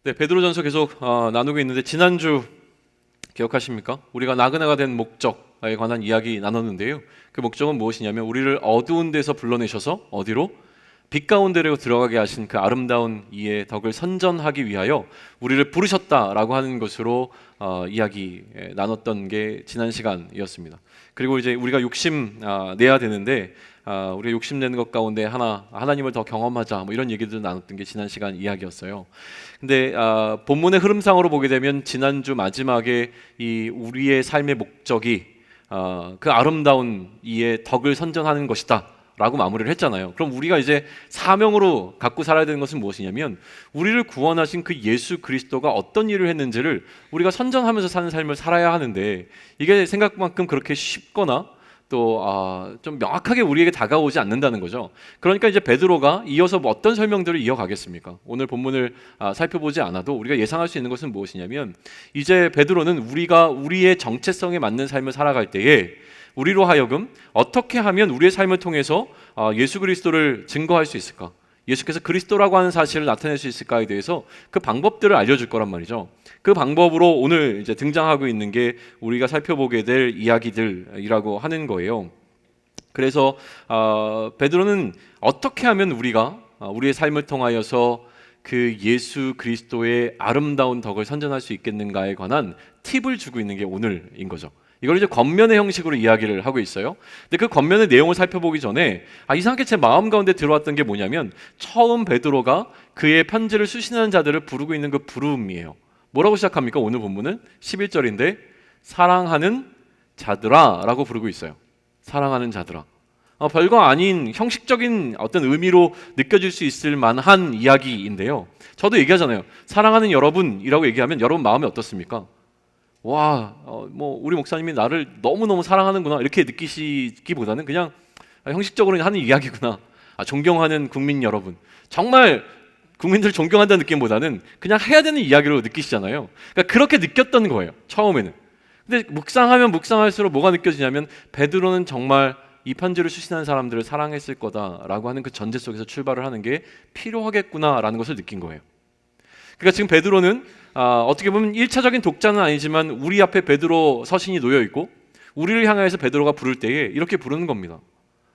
네, 베드로전서 계속 나누고 있는데 지난주 기억하십니까? 우리가 나그네가 된 목적에 관한 이야기 나눴는데요. 그 목적은 무엇이냐면 우리를 어두운 데서 불러내셔서 어디로? 빛 가운데로 들어가게 하신 그 아름다운 이의 덕을 선전하기 위하여 우리를 부르셨다라고 하는 것으로 이야기 나눴던 게 지난 시간이었습니다. 그리고 이제 우리가 욕심 내야 되는데 우리가 욕심내는 것 가운데 하나님을 더 경험하자 뭐 이런 얘기들 나눴던 게 지난 시간 이야기였어요. 근데 본문의 흐름상으로 보게 되면 지난주 마지막에 이 우리의 삶의 목적이 그 아름다운 이의 덕을 선전하는 것이다 라고 마무리를 했잖아요. 그럼 우리가 이제 사명으로 갖고 살아야 되는 것은 무엇이냐면 우리를 구원하신 그 예수 그리스도가 어떤 일을 했는지를 우리가 선전하면서 사는 삶을 살아야 하는데 이게 생각만큼 그렇게 쉽거나 또 좀 명확하게 우리에게 다가오지 않는다는 거죠. 그러니까 이제 베드로가 이어서 뭐 어떤 설명들을 이어가겠습니까? 오늘 본문을 살펴보지 않아도 우리가 예상할 수 있는 것은 무엇이냐면 이제 베드로는 우리가 우리의 정체성에 맞는 삶을 살아갈 때에 우리로 하여금 어떻게 하면 우리의 삶을 통해서 예수 그리스도를 증거할 수 있을까? 예수께서 그리스도라고 하는 사실을 나타낼 수 있을까에 대해서 그 방법들을 알려줄 거란 말이죠. 그 방법으로 오늘 이제 등장하고 있는 게 우리가 살펴보게 될 이야기들이라고 하는 거예요. 그래서 베드로는 어떻게 하면 우리가 우리의 삶을 통하여서 그 예수 그리스도의 아름다운 덕을 선전할 수 있겠는가에 관한 팁을 주고 있는 게 오늘인 거죠. 이걸 이제 겉면의 형식으로 이야기를 하고 있어요. 근데 그 겉면의 내용을 살펴보기 전에 이상하게 제 마음 가운데 들어왔던 게 뭐냐면 처음 베드로가 그의 편지를 수신하는 자들을 부르고 있는 그 부름이에요. 뭐라고 시작합니까? 오늘 본문은 11절인데 사랑하는 자들아 라고 부르고 있어요. 사랑하는 자들아. 별거 아닌 형식적인 어떤 의미로 느껴질 수 있을 만한 이야기인데요. 저도 얘기하잖아요. 사랑하는 여러분이라고 얘기하면 여러분 마음이 어떻습니까? 와, 뭐 우리 목사님이 나를 너무너무 사랑하는구나 이렇게 느끼시기보다는 그냥 형식적으로 하는 이야기구나. 존경하는 국민 여러분, 정말 국민들 존경한다는 느낌보다는 그냥 해야 되는 이야기로 느끼시잖아요. 그러니까 그렇게 느꼈던 거예요, 처음에는. 근데 묵상하면 묵상할수록 뭐가 느껴지냐면 베드로는 정말 이 편지를 수신한 사람들을 사랑했을 거다라고 하는 그 전제 속에서 출발을 하는 게 필요하겠구나라는 것을 느낀 거예요. 그러니까 지금 베드로는 어떻게 보면 1차적인 독자는 아니지만 우리 앞에 베드로 서신이 놓여 있고 우리를 향해서 베드로가 부를 때에 이렇게 부르는 겁니다.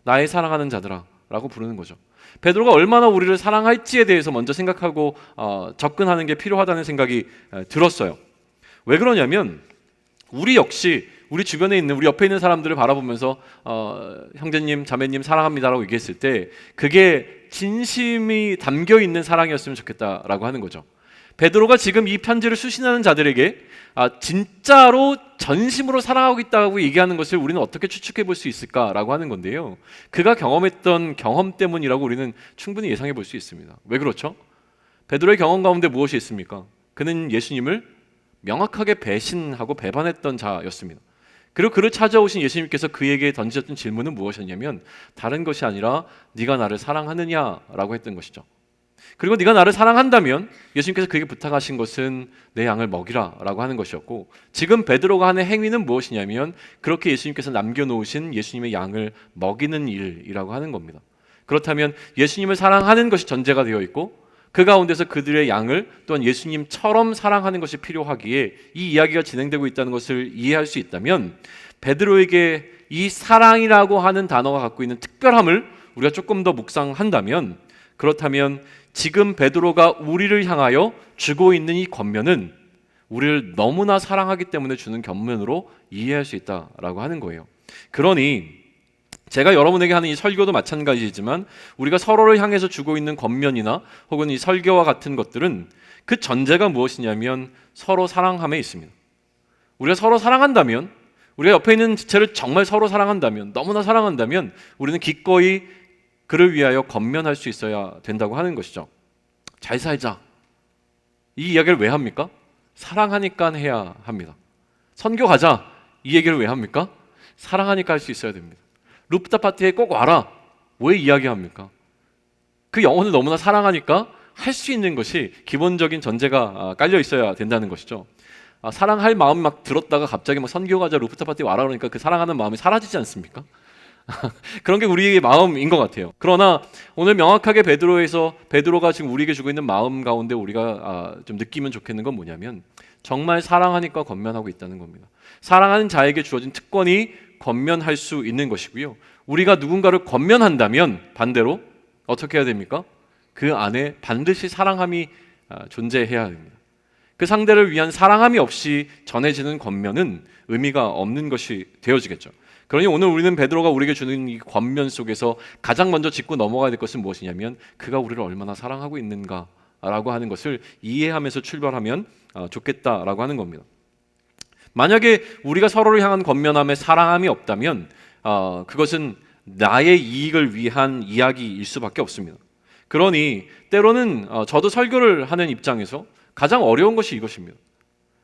나의 사랑하는 자들아 라고 부르는 거죠. 베드로가 얼마나 우리를 사랑할지에 대해서 먼저 생각하고 접근하는 게 필요하다는 생각이 들었어요. 왜 그러냐면 우리 역시 우리 주변에 있는 우리 옆에 있는 사람들을 바라보면서 형제님 자매님 사랑합니다라고 얘기했을 때 그게 진심이 담겨 있는 사랑이었으면 좋겠다라고 하는 거죠. 베드로가 지금 이 편지를 수신하는 자들에게 진짜로 전심으로 사랑하고 있다고 얘기하는 것을 우리는 어떻게 추측해 볼 수 있을까라고 하는 건데요. 그가 경험했던 경험 때문이라고 우리는 충분히 예상해 볼 수 있습니다. 왜 그렇죠? 베드로의 경험 가운데 무엇이 있습니까? 그는 예수님을 명확하게 배신하고 배반했던 자였습니다. 그리고 그를 찾아오신 예수님께서 그에게 던지셨던 질문은 무엇이었냐면 다른 것이 아니라 네가 나를 사랑하느냐라고 했던 것이죠. 그리고 네가 나를 사랑한다면 예수님께서 그에게 부탁하신 것은 내 양을 먹이라 라고 하는 것이었고 지금 베드로가 하는 행위는 무엇이냐면 그렇게 예수님께서 남겨놓으신 예수님의 양을 먹이는 일이라고 하는 겁니다. 그렇다면 예수님을 사랑하는 것이 전제가 되어 있고 그 가운데서 그들의 양을 또한 예수님처럼 사랑하는 것이 필요하기에 이 이야기가 진행되고 있다는 것을 이해할 수 있다면 베드로에게 이 사랑이라고 하는 단어가 갖고 있는 특별함을 우리가 조금 더 묵상한다면 그렇다면 지금 베드로가 우리를 향하여 주고 있는 이 권면은 우리를 너무나 사랑하기 때문에 주는 권면으로 이해할 수 있다라고 하는 거예요. 그러니 제가 여러분에게 하는 이 설교도 마찬가지지만 우리가 서로를 향해서 주고 있는 권면이나 혹은 이 설교와 같은 것들은 그 전제가 무엇이냐면 서로 사랑함에 있습니다. 우리가 서로 사랑한다면 우리가 옆에 있는 지체를 정말 서로 사랑한다면 너무나 사랑한다면 우리는 기꺼이 그를 위하여 권면할 수 있어야 된다고 하는 것이죠. 잘 살자. 이 이야기를 왜 합니까? 사랑하니까 해야 합니다. 선교 가자. 이 얘기를 왜 합니까? 사랑하니까 할 수 있어야 됩니다. 루프탑 파티에 꼭 와라. 왜 이야기합니까? 그 영혼을 너무나 사랑하니까 할 수 있는 것이 기본적인 전제가 깔려 있어야 된다는 것이죠. 사랑할 마음이 막 들었다가 갑자기 막 선교 가자 루프탑 파티 와라 그러니까 그 사랑하는 마음이 사라지지 않습니까? 그런 게 우리의 마음인 것 같아요. 그러나 오늘 명확하게 베드로가 지금 우리에게 주고 있는 마음 가운데 우리가 좀 느끼면 좋겠는 건 뭐냐면 정말 사랑하니까 권면하고 있다는 겁니다. 사랑하는 자에게 주어진 특권이 권면할 수 있는 것이고요. 우리가 누군가를 권면한다면 반대로 어떻게 해야 됩니까? 그 안에 반드시 사랑함이 존재해야 됩니다. 그 상대를 위한 사랑함이 없이 전해지는 권면은 의미가 없는 것이 되어지겠죠. 그러니 오늘 우리는 베드로가 우리에게 주는 이 권면 속에서 가장 먼저 짚고 넘어가야 될 것은 무엇이냐면 그가 우리를 얼마나 사랑하고 있는가라고 하는 것을 이해하면서 출발하면 좋겠다라고 하는 겁니다. 만약에 우리가 서로를 향한 권면함에 사랑함이 없다면 그것은 나의 이익을 위한 이야기일 수밖에 없습니다. 그러니 때로는 저도 설교를 하는 입장에서 가장 어려운 것이 이것입니다.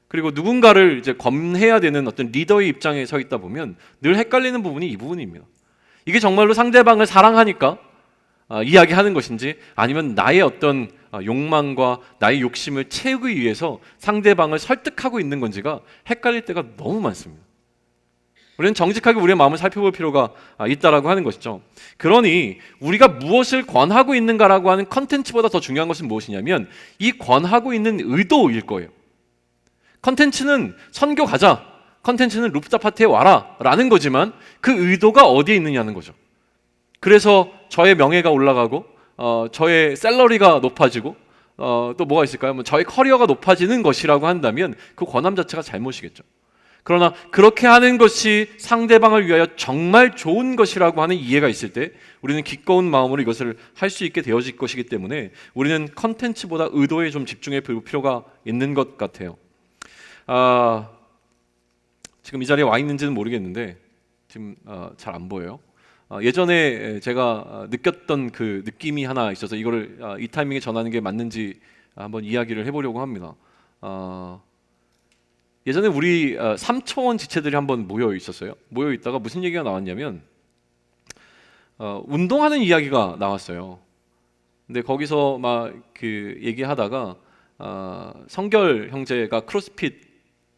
그리고 누군가를 이제 권해야 되는 어떤 리더의 입장에 서 있다 보면 늘 헷갈리는 부분이 이 부분입니다. 이게 정말로 상대방을 사랑하니까 이야기하는 것인지 아니면 나의 어떤 욕망과 나의 욕심을 채우기 위해서 상대방을 설득하고 있는 건지가 헷갈릴 때가 너무 많습니다. 우리는 정직하게 우리의 마음을 살펴볼 필요가 있다라고 하는 것이죠. 그러니 우리가 무엇을 권하고 있는가라고 하는 컨텐츠보다 더 중요한 것은 무엇이냐면 이 권하고 있는 의도일 거예요. 컨텐츠는 선교 가자, 컨텐츠는 루프탑 파티에 와라 라는 거지만 그 의도가 어디에 있느냐는 거죠. 그래서 저의 명예가 올라가고 저의 샐러리가 높아지고 또 뭐가 있을까요? 저의 커리어가 높아지는 것이라고 한다면 그 권함 자체가 잘못이겠죠. 그러나 그렇게 하는 것이 상대방을 위하여 정말 좋은 것이라고 하는 이해가 있을 때 우리는 기꺼운 마음으로 이것을 할 수 있게 되어질 것이기 때문에 우리는 컨텐츠보다 의도에 좀 집중해 볼 필요가 있는 것 같아요. 지금 이 자리에 와 있는지는 모르겠는데 지금 잘 안 보여요. 예전에 제가 느꼈던 그 느낌이 하나 있어서 이거를 이 타이밍에 전하는 게 맞는지 한번 이야기를 해보려고 합니다. 예전에 우리 3초원 지체들이 한번 모여 있었어요. 모여 있다가 무슨 얘기가 나왔냐면 운동하는 이야기가 나왔어요. 근데 거기서 막 그 얘기하다가 성결 형제가 크로스핏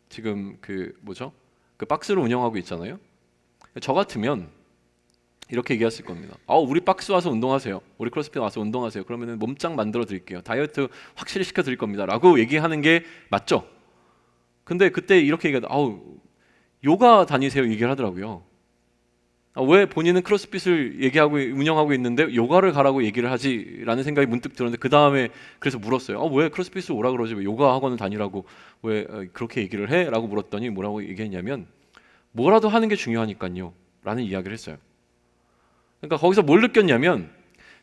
지금 그 박스를 운영하고 있잖아요. 저 같으면 이렇게 얘기했을 겁니다. 우리 박스 와서 운동하세요. 우리 크로스핏 와서 운동하세요. 그러면 몸짱 만들어 드릴게요. 다이어트 확실히 시켜 드릴 겁니다. 라고 얘기하는 게 맞죠? 근데 그때 이렇게 얘기하다 요가 다니세요 얘기를 하더라고요. 왜 본인은 크로스핏을 운영하고 있는데 요가를 가라고 얘기를 하지? 라는 생각이 문득 들었는데 그 다음에 그래서 물었어요. 왜 크로스핏을 오라 그러지? 왜 요가 학원을 다니라고 왜 그렇게 얘기를 해? 라고 물었더니 뭐라고 얘기했냐면 뭐라도 하는 게 중요하니까요 라는 이야기를 했어요. 그러니까 거기서 뭘 느꼈냐면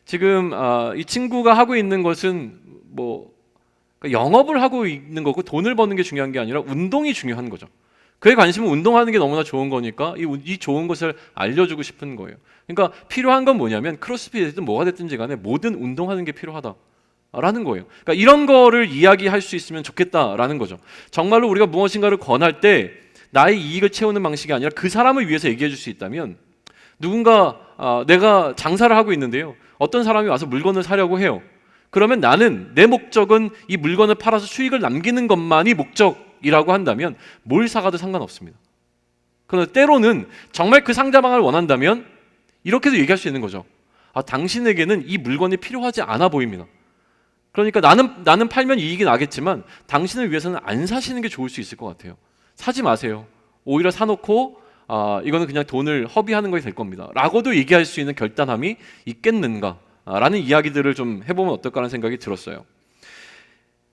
지금 이 친구가 하고 있는 것은 그러니까 영업을 하고 있는 거고 돈을 버는 게 중요한 게 아니라 운동이 중요한 거죠. 그의 관심은 운동하는 게 너무나 좋은 거니까 이 좋은 것을 알려주고 싶은 거예요. 그러니까 필요한 건 뭐냐면 크로스핏이든 뭐가 됐든지 간에 뭐든 운동하는 게 필요하다라는 거예요. 그러니까 이런 거를 이야기할 수 있으면 좋겠다라는 거죠. 정말로 우리가 무엇인가를 권할 때 나의 이익을 채우는 방식이 아니라 그 사람을 위해서 얘기해 줄 수 있다면 누군가 내가 장사를 하고 있는데요. 어떤 사람이 와서 물건을 사려고 해요. 그러면 내 목적은 이 물건을 팔아서 수익을 남기는 것만이 목적이라고 한다면 뭘 사가도 상관없습니다. 그러나 때로는 정말 그 상대방을 원한다면 이렇게도 얘기할 수 있는 거죠. 당신에게는 이 물건이 필요하지 않아 보입니다. 그러니까 나는 팔면 이익이 나겠지만 당신을 위해서는 안 사시는 게 좋을 수 있을 것 같아요. 사지 마세요. 오히려 사놓고 이거는 그냥 돈을 허비하는 것이 될 겁니다. 라고도 얘기할 수 있는 결단함이 있겠는가? 라는 이야기들을 좀 해보면 어떨까 하는 생각이 들었어요.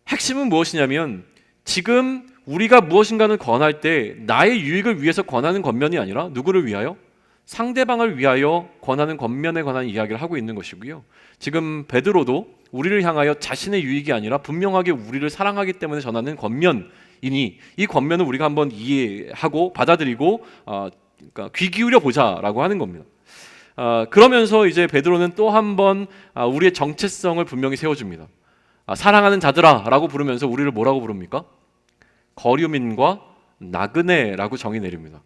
핵심은 무엇이냐면 지금 우리가 무엇인가를 권할 때 나의 유익을 위해서 권하는 권면이 아니라 누구를 위하여? 상대방을 위하여 권하는 권면에 관한 이야기를 하고 있는 것이고요. 지금 베드로도 우리를 향하여 자신의 유익이 아니라 분명하게 우리를 사랑하기 때문에 전하는 권면이니 이 권면을 우리가 한번 이해하고 받아들이고 그러니까 귀 기울여 보자라고 하는 겁니다. 그러면서 이제 베드로는 또 한 번 우리의 정체성을 분명히 세워줍니다. 사랑하는 자들아라고 부르면서 우리를 뭐라고 부릅니까? 거류민과 나그네라고 정의 내립니다.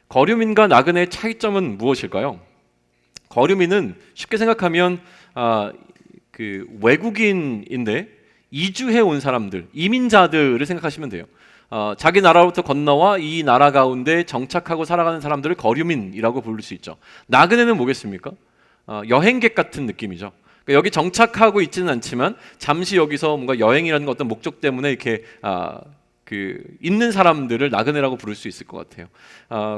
거류민과 나그네의 차이점은 무엇일까요? 거류민은 쉽게 생각하면 그 외국인인데 이주해 온 사람들, 이민자들을 생각하시면 돼요. 자기 나라로부터 건너와 이 나라 가운데 정착하고 살아가는 사람들을 거류민이라고 부를 수 있죠. 나그네는 뭐겠습니까? 여행객 같은 느낌이죠. 그러니까 여기 정착하고 있지는 않지만 잠시 여기서 뭔가 여행이라는 어떤 목적 때문에 이렇게 있는 사람들을 나그네라고 부를 수 있을 것 같아요.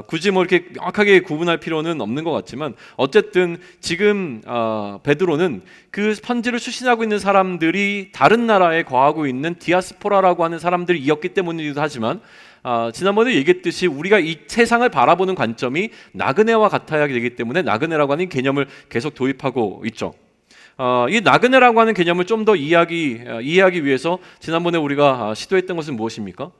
굳이 뭐 이렇게 명확하게 구분할 필요는 없는 것 같지만 어쨌든 지금 베드로는 그 편지를 수신하고 있는 사람들이 다른 나라에 거하고 있는 디아스포라라고 하는 사람들이었기 때문이기도 하지만 지난번에 얘기했듯이 우리가 이 세상을 바라보는 관점이 나그네와 같아야 되기 때문에 나그네라고 하는 개념을 계속 도입하고 있죠. 이 나그네라고 하는 개념을 좀 더 이해하기 위해서 지난번에 우리가 시도했던 것은 무엇입니까?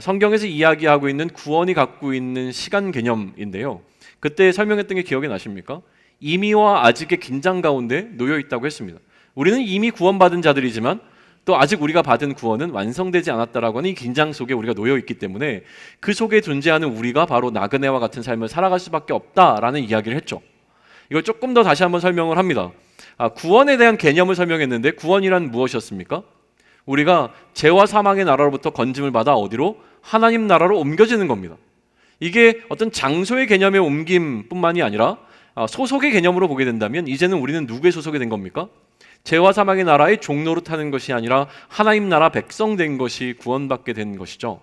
성경에서 이야기하고 있는 구원이 갖고 있는 시간 개념인데요. 그때 설명했던 게 기억이 나십니까? 이미와 아직의 긴장 가운데 놓여 있다고 했습니다. 우리는 이미 구원받은 자들이지만 또 아직 우리가 받은 구원은 완성되지 않았다라고 하는 이 긴장 속에 우리가 놓여 있기 때문에 그 속에 존재하는 우리가 바로 나그네와 같은 삶을 살아갈 수밖에 없다라는 이야기를 했죠. 이걸 조금 더 다시 한번 설명을 합니다. 구원에 대한 개념을 설명했는데 구원이란 무엇이었습니까? 우리가 죄와 사망의 나라로부터 건짐을 받아 어디로? 하나님 나라로 옮겨지는 겁니다. 이게 어떤 장소의 개념의 옮김뿐만이 아니라 소속의 개념으로 보게 된다면 이제는 우리는 누구의 소속이 된 겁니까? 죄와 사망의 나라의 종노릇하는 것이 아니라 하나님 나라 백성 된 것이 구원받게 된 것이죠.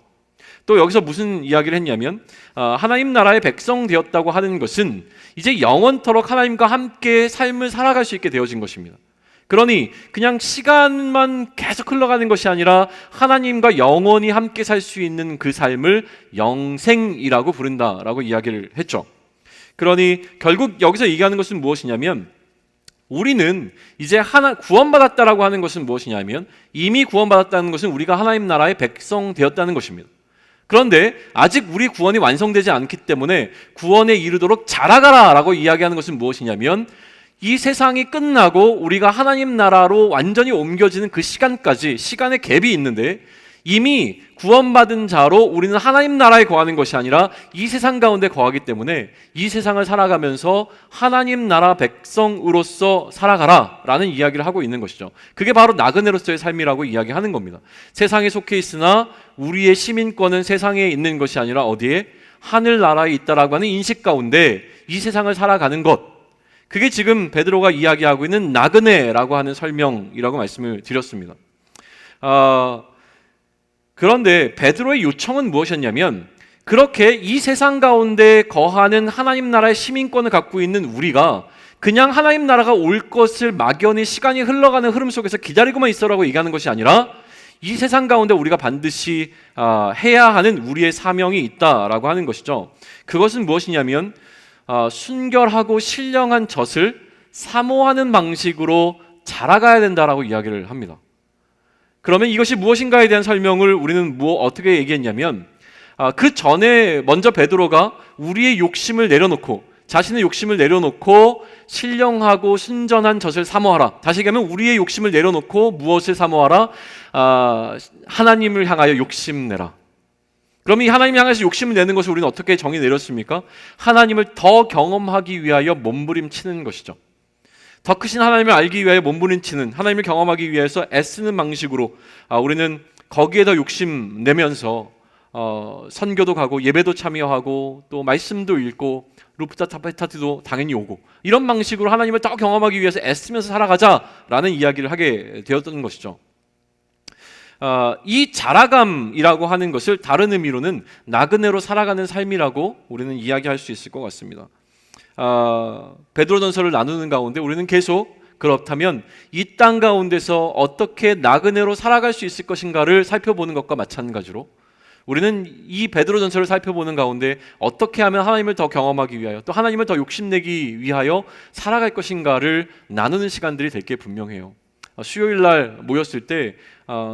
또 여기서 무슨 이야기를 했냐면 하나님 나라의 백성 되었다고 하는 것은 이제 영원토록 하나님과 함께 삶을 살아갈 수 있게 되어진 것입니다. 그러니 그냥 시간만 계속 흘러가는 것이 아니라 하나님과 영원히 함께 살 수 있는 그 삶을 영생이라고 부른다라고 이야기를 했죠. 그러니 결국 여기서 얘기하는 것은 무엇이냐면 우리는 이제 구원받았다라고 하는 것은 무엇이냐면 이미 구원받았다는 것은 우리가 하나님 나라의 백성 되었다는 것입니다. 그런데 아직 우리 구원이 완성되지 않기 때문에 구원에 이르도록 자라가라라고 이야기하는 것은 무엇이냐면 이 세상이 끝나고 우리가 하나님 나라로 완전히 옮겨지는 그 시간까지 시간의 갭이 있는데 이미 구원받은 자로 우리는 하나님 나라에 거하는 것이 아니라 이 세상 가운데 거하기 때문에 이 세상을 살아가면서 하나님 나라 백성으로서 살아가라 라는 이야기를 하고 있는 것이죠. 그게 바로 나그네로서의 삶이라고 이야기하는 겁니다. 세상에 속해 있으나 우리의 시민권은 세상에 있는 것이 아니라 어디에? 하늘나라에 있다라고 하는 인식 가운데 이 세상을 살아가는 것, 그게 지금 베드로가 이야기하고 있는 나그네라고 하는 설명이라고 말씀을 드렸습니다. 그런데 베드로의 요청은 무엇이었냐면 그렇게 이 세상 가운데 거하는 하나님 나라의 시민권을 갖고 있는 우리가 그냥 하나님 나라가 올 것을 막연히 시간이 흘러가는 흐름 속에서 기다리고만 있어라고 얘기하는 것이 아니라 이 세상 가운데 우리가 반드시 해야 하는 우리의 사명이 있다라고 하는 것이죠. 그것은 무엇이냐면 순결하고 신령한 젖을 사모하는 방식으로 자라가야 된다라고 이야기를 합니다. 그러면 이것이 무엇인가에 대한 설명을 우리는 어떻게 얘기했냐면 그 전에 먼저 베드로가 우리의 욕심을 내려놓고 자신의 욕심을 내려놓고 신령하고 순전한 젖을 사모하라. 다시 얘기하면 우리의 욕심을 내려놓고 무엇을 사모하라? 하나님을 향하여 욕심내라. 그럼 이 하나님 향해서 욕심을 내는 것을 우리는 어떻게 정의 내렸습니까? 하나님을 더 경험하기 위하여 몸부림치는 것이죠. 더 크신 하나님을 알기 위하여 몸부림치는, 하나님을 경험하기 위해서 애쓰는 방식으로 우리는 거기에 더 욕심내면서 선교도 가고 예배도 참여하고 또 말씀도 읽고 루프탑 파티도 당연히 오고 이런 방식으로 하나님을 더 경험하기 위해서 애쓰면서 살아가자라는 이야기를 하게 되었던 것이죠. 이 자라감이라고 하는 것을 다른 의미로는 나그네로 살아가는 삶이라고 우리는 이야기할 수 있을 것 같습니다. 베드로전서를 나누는 가운데 우리는 계속 그렇다면 이 땅 가운데서 어떻게 나그네로 살아갈 수 있을 것인가를 살펴보는 것과 마찬가지로 우리는 이 베드로전서를 살펴보는 가운데 어떻게 하면 하나님을 더 경험하기 위하여 또 하나님을 더 욕심내기 위하여 살아갈 것인가를 나누는 시간들이 될 게 분명해요. 수요일 날 모였을 때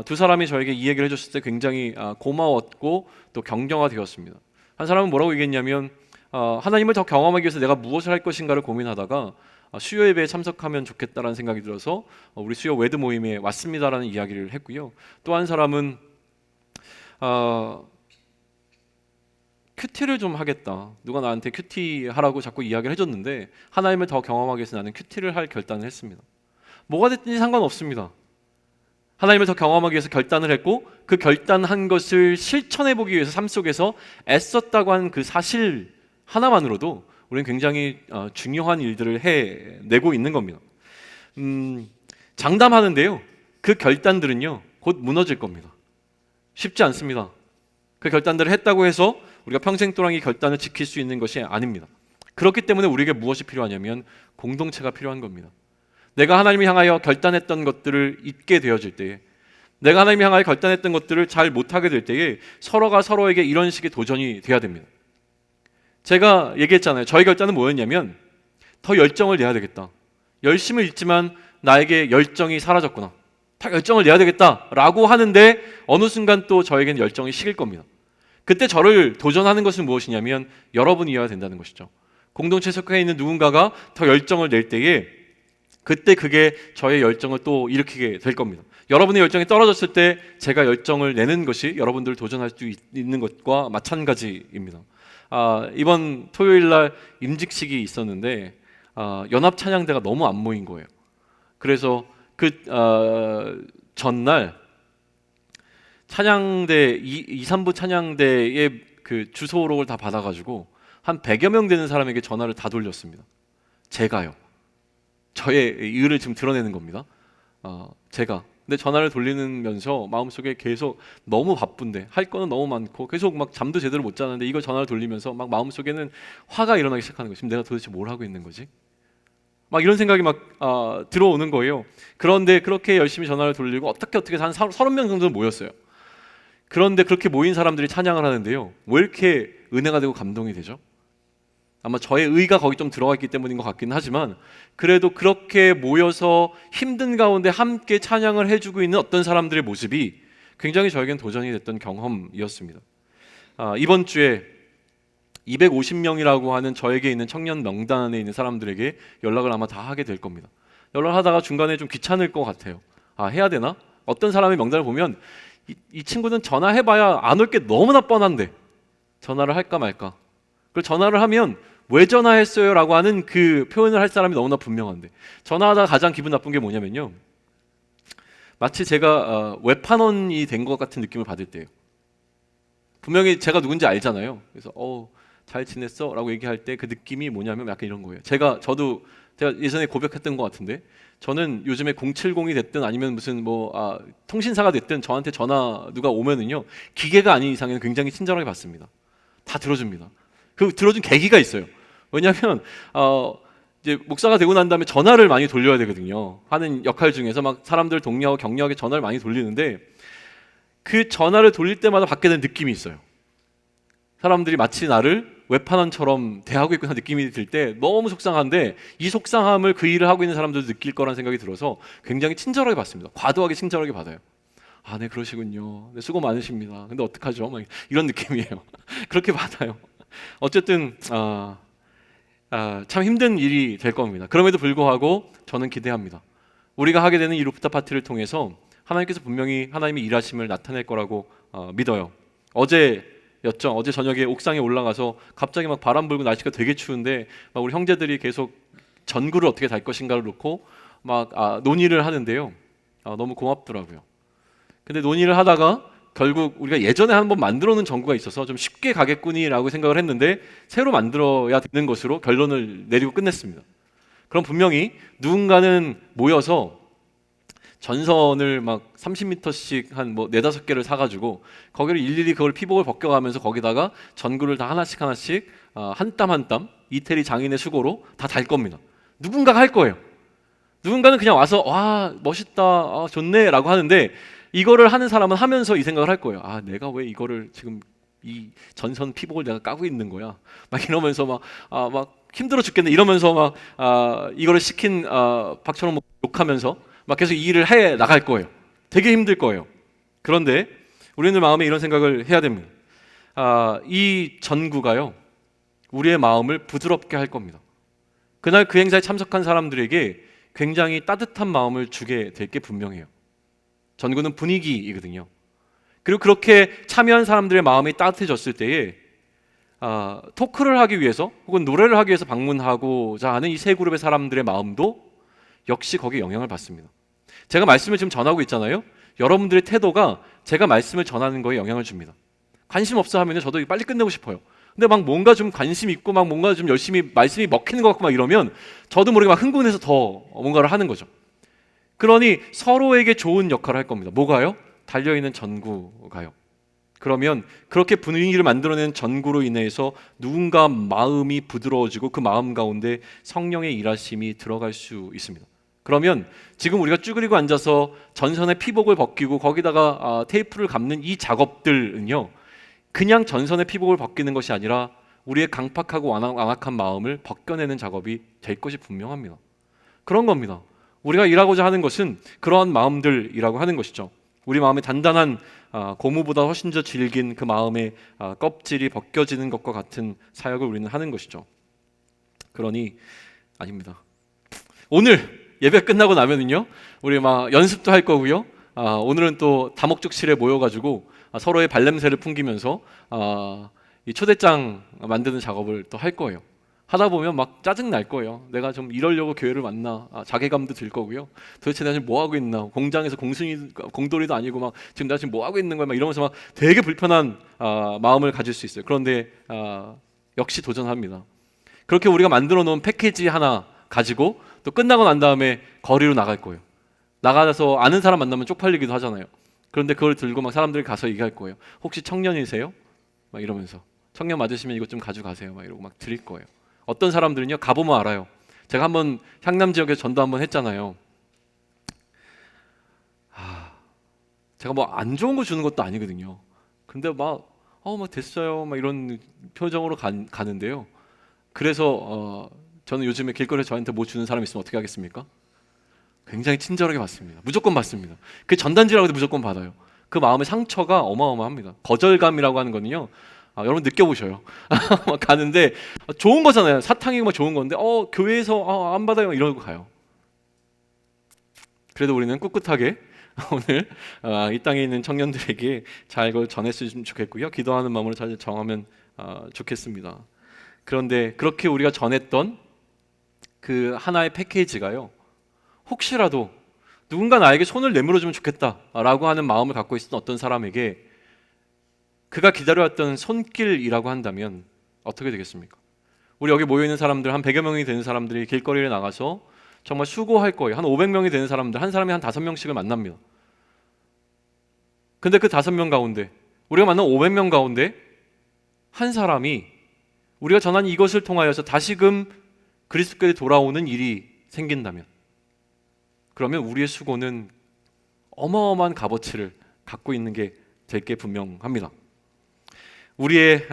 두 사람이 저에게 이 얘기를 해줬을 때 굉장히 고마웠고 또 격려가 되었습니다. 한 사람은 뭐라고 얘기했냐면 하나님을 더 경험하기 위해서 내가 무엇을 할 것인가를 고민하다가 수요 예배에 참석하면 좋겠다라는 생각이 들어서 우리 수요 외드 모임에 왔습니다라는 이야기를 했고요. 또 한 사람은 큐티를 좀 하겠다. 누가 나한테 큐티 하라고 자꾸 이야기를 해줬는데 하나님을 더 경험하기 위해서 나는 큐티를 할 결단을 했습니다. 뭐가 됐든지 상관없습니다. 하나님을 더 경험하기 위해서 결단을 했고 그 결단한 것을 실천해 보기 위해서 삶 속에서 애썼다고 하는 그 사실 하나만으로도 우리는 굉장히 중요한 일들을 해내고 있는 겁니다. 장담하는데요, 그 결단들은요 곧 무너질 겁니다. 쉽지 않습니다. 그 결단들을 했다고 해서 우리가 평생 동안 이 결단을 지킬 수 있는 것이 아닙니다. 그렇기 때문에 우리에게 무엇이 필요하냐면 공동체가 필요한 겁니다. 내가 하나님을 향하여 결단했던 것들을 잊게 되어질 때에, 내가 하나님을 향하여 결단했던 것들을 잘 못하게 될 때에 서로가 서로에게 이런 식의 도전이 돼야 됩니다. 제가 얘기했잖아요. 저의 결단은 뭐였냐면 더 열정을 내야 되겠다. 열심을 잃지만 나에게 열정이 사라졌구나. 더 열정을 내야 되겠다라고 하는데 어느 순간 또 저에게는 열정이 식을 겁니다. 그때 저를 도전하는 것은 무엇이냐면 여러분이어야 된다는 것이죠. 공동체에 속해 있는 누군가가 더 열정을 낼 때에 그때 그게 저의 열정을 또 일으키게 될 겁니다. 여러분의 열정이 떨어졌을 때 제가 열정을 내는 것이 여러분들을 도전할 수 있는 것과 마찬가지입니다. 이번 토요일 날 임직식이 있었는데 연합 찬양대가 너무 안 모인 거예요. 그래서 그 전날 찬양대 2, 3부 찬양대의 그 주소록을 다 받아가지고 한 100여 명 되는 사람에게 전화를 다 돌렸습니다. 제가요. 저의 의를 지금 드러내는 겁니다. 제가. 근데 전화를 돌리면서 마음속에 계속 너무 바쁜데 할 거는 너무 많고 계속 막 잠도 제대로 못 자는데 이걸 전화를 돌리면서 막 마음속에는 화가 일어나기 시작하는 거예요. 지금 내가 도대체 뭘 하고 있는 거지? 막 이런 생각이 막 들어오는 거예요. 그런데 그렇게 열심히 전화를 돌리고 어떻게 한 30명 정도 모였어요. 그런데 그렇게 모인 사람들이 찬양을 하는데요, 왜 이렇게 은혜가 되고 감동이 되죠? 아마 저의 의가 거기 좀 들어가 있기 때문인 것 같긴 하지만 그래도 그렇게 모여서 힘든 가운데 함께 찬양을 해주고 있는 어떤 사람들의 모습이 굉장히 저에겐 도전이 됐던 경험이었습니다. 이번 주에 250명이라고 하는 저에게 있는 청년 명단에 있는 사람들에게 연락을 아마 다 하게 될 겁니다. 연락하다가 중간에 좀 귀찮을 것 같아요. 해야 되나? 어떤 사람의 명단을 보면 이 친구는 전화해봐야 안 올 게 너무나 뻔한데 전화를 할까 말까. 그리고 전화를 하면 왜 전화했어요? 라고 하는 그 표현을 할 사람이 너무나 분명한데 전화하다가 가장 기분 나쁜 게 뭐냐면요, 마치 제가 외판원이 된 것 같은 느낌을 받을 때예요. 분명히 제가 누군지 알잖아요. 그래서 잘 지냈어? 라고 얘기할 때 그 느낌이 뭐냐면 약간 이런 거예요. 제가 예전에 고백했던 것 같은데 저는 요즘에 070이 됐든 아니면 무슨 통신사가 됐든 저한테 전화 누가 오면은요, 기계가 아닌 이상에는 굉장히 친절하게 받습니다. 다 들어줍니다. 그 들어준 계기가 있어요. 왜냐하면 이제 목사가 되고 난 다음에 전화를 많이 돌려야 되거든요. 하는 역할 중에서 막 사람들 독려하고 격려하게 전화를 많이 돌리는데 그 전화를 돌릴 때마다 받게 된 느낌이 있어요. 사람들이 마치 나를 외판원처럼 대하고 있구나 느낌이 들 때 너무 속상한데 이 속상함을 그 일을 하고 있는 사람들도 느낄 거라는 생각이 들어서 굉장히 친절하게 받습니다. 과도하게 친절하게 받아요. 네 그러시군요. 네, 수고 많으십니다. 근데 어떡하죠? 막 이런 느낌이에요. 그렇게 받아요. 어쨌든 참 힘든 일이 될 겁니다. 그럼에도 불구하고 저는 기대합니다. 우리가 하게 되는 이 루프탑 파티를 통해서 하나님께서 분명히 하나님의 일하심을 나타낼 거라고 믿어요. 어제 저녁에 옥상에 올라가서 갑자기 막 바람 불고 날씨가 되게 추운데 막 우리 형제들이 계속 전구를 어떻게 달 것인가를 놓고 막 논의를 하는데요. 너무 고맙더라고요. 근데 논의를 하다가 결국 우리가 예전에 한번 만들어 놓은 전구가 있어서 좀 쉽게 가겠구니라고 생각을 했는데 새로 만들어야 되는 것으로 결론을 내리고 끝냈습니다. 그럼 분명히 누군가는 모여서 전선을 막 30m씩 한 4-5개를 사가지고 거기를 일일이 그걸 피복을 벗겨가면서 거기다가 전구를 다 하나씩 한 땀 한 땀 이태리 장인의 수고로 다 달 겁니다. 누군가가 할 거예요. 누군가는 그냥 와서 와 멋있다, 좋네 라고 하는데 이거를 하는 사람은 하면서 이 생각을 할 거예요. 내가 왜 이거를 지금 이 전선 피복을 내가 까고 있는 거야? 막 이러면서 막 힘들어 죽겠네 이러면서 막 이거를 시킨 박철원 욕하면서 막 계속 이 일을 해 나갈 거예요. 되게 힘들 거예요. 그런데 우리는 마음에 이런 생각을 해야 됩니다. 이 전구가요, 우리의 마음을 부드럽게 할 겁니다. 그날 그 행사에 참석한 사람들에게 굉장히 따뜻한 마음을 주게 될 게 분명해요. 전구는 분위기이거든요. 그리고 그렇게 참여한 사람들의 마음이 따뜻해졌을 때에 토크를 하기 위해서 혹은 노래를 하기 위해서 방문하고자 하는 이 세 그룹의 사람들의 마음도 역시 거기에 영향을 받습니다. 제가 말씀을 지금 전하고 있잖아요. 여러분들의 태도가 제가 말씀을 전하는 거에 영향을 줍니다. 관심 없어 하면 저도 빨리 끝내고 싶어요. 근데 막 뭔가 좀 관심 있고 막 뭔가 좀 열심히 말씀이 먹히는 것 같고 막 이러면 저도 모르게 막 흥분해서 더 뭔가를 하는 거죠. 그러니 서로에게 좋은 역할을 할 겁니다. 뭐가요? 달려있는 전구가요. 그러면 그렇게 분위기를 만들어내는 전구로 인해서 누군가 마음이 부드러워지고 그 마음 가운데 성령의 일하심이 들어갈 수 있습니다. 그러면 지금 우리가 쭈그리고 앉아서 전선의 피복을 벗기고 거기다가 테이프를 감는 이 작업들은요, 그냥 전선의 피복을 벗기는 것이 아니라 우리의 강팍하고 완악한 마음을 벗겨내는 작업이 될 것이 분명합니다. 그런 겁니다. 우리가 일하고자 하는 것은 그러한 마음들이라고 하는 것이죠. 우리 마음의 단단한 고무보다 훨씬 더 질긴 그 마음의 껍질이 벗겨지는 것과 같은 사역을 우리는 하는 것이죠. 그러니 아닙니다. 오늘 예배 끝나고 나면은요, 우리 막 연습도 할 거고요. 오늘은 또 다목적실에 모여가지고 서로의 발냄새를 풍기면서 이 초대장 만드는 작업을 또 할 거예요. 하다 보면 막 짜증 날 거예요. 내가 좀 이러려고 교회를 왔나, 자괴감도 들 거고요. 도대체 내가 지금 뭐 하고 있나? 공장에서 공돌이도 아니고 막 지금 내가 지금 뭐 하고 있는 거야? 막 이러면서 막 되게 불편한 마음을 가질 수 있어요. 그런데 역시 도전합니다. 그렇게 우리가 만들어 놓은 패키지 하나 가지고 또 끝나고 난 다음에 거리로 나갈 거예요. 나가서 아는 사람 만나면 쪽팔리기도 하잖아요. 그런데 그걸 들고 막 사람들이 가서 얘기할 거예요. 혹시 청년이세요? 막 이러면서 청년 맞으시면 이것 좀 가져가세요. 막 이러고 막 드릴 거예요. 어떤 사람들은요, 가보면 알아요. 제가 한번 향남 지역에 전도 한번 했잖아요. 제가 뭐 안 좋은 거 주는 것도 아니거든요. 근데 막 됐어요. 막 이런 표정으로 가는데요. 그래서 저는 요즘에 길거리에 저한테 뭐 주는 사람 있으면 어떻게 하겠습니까? 굉장히 친절하게 받습니다. 무조건 받습니다. 그 전단지라고 해도 무조건 받아요. 그 마음의 상처가 어마어마합니다. 거절감이라고 하는 거는요, 여러분 느껴보셔요. 막 가는데 좋은 거잖아요. 사탕이고 막 좋은 건데 교회에서 안 받아요 이러고 가요. 그래도 우리는 꿋꿋하게 오늘 이 땅에 있는 청년들에게 잘 그걸 전했으면 좋겠고요. 기도하는 마음으로 잘 정하면 좋겠습니다. 그런데 그렇게 우리가 전했던 그 하나의 패키지가요, 혹시라도 누군가 나에게 손을 내밀어주면 좋겠다라고 하는 마음을 갖고 있었던 어떤 사람에게 그가 기다려왔던 손길이라고 한다면 어떻게 되겠습니까? 우리 여기 모여있는 사람들 한 100여 명이 되는 사람들이 길거리에 나가서 정말 수고할 거예요. 한 500명이 되는 사람들, 한 사람이 한 5명씩을 만납니다. 근데 그 5명 가운데, 우리가 만난 500명 가운데 한 사람이 우리가 전한 이것을 통하여서 다시금 그리스도께 돌아오는 일이 생긴다면, 그러면 우리의 수고는 어마어마한 값어치를 갖고 있는 게 될 게 분명합니다. 우리의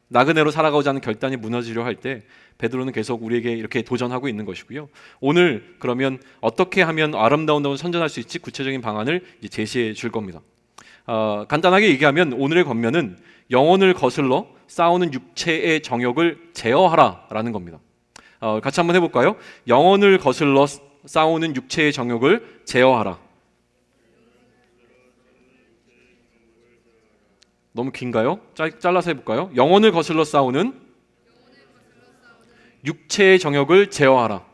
나그네로 살아가고자 하는 결단이 무너지려 할 때 베드로는 계속 우리에게 이렇게 도전하고 있는 것이고요. 오늘 그러면 어떻게 하면 아름다운 다운 선전할 수 있지 구체적인 방안을 이제 제시해 줄 겁니다. 간단하게 얘기하면 오늘의 권면은 영혼을 거슬러 싸우는 육체의 정욕을 제어하라라는 겁니다. 같이 한번 해볼까요? 영혼을 거슬러 싸우는 육체의 정욕을 제어하라. 너무 긴가요? 잘라서 해볼까요? 영혼을 거슬러 싸우는 육체의 정욕을 제어하라.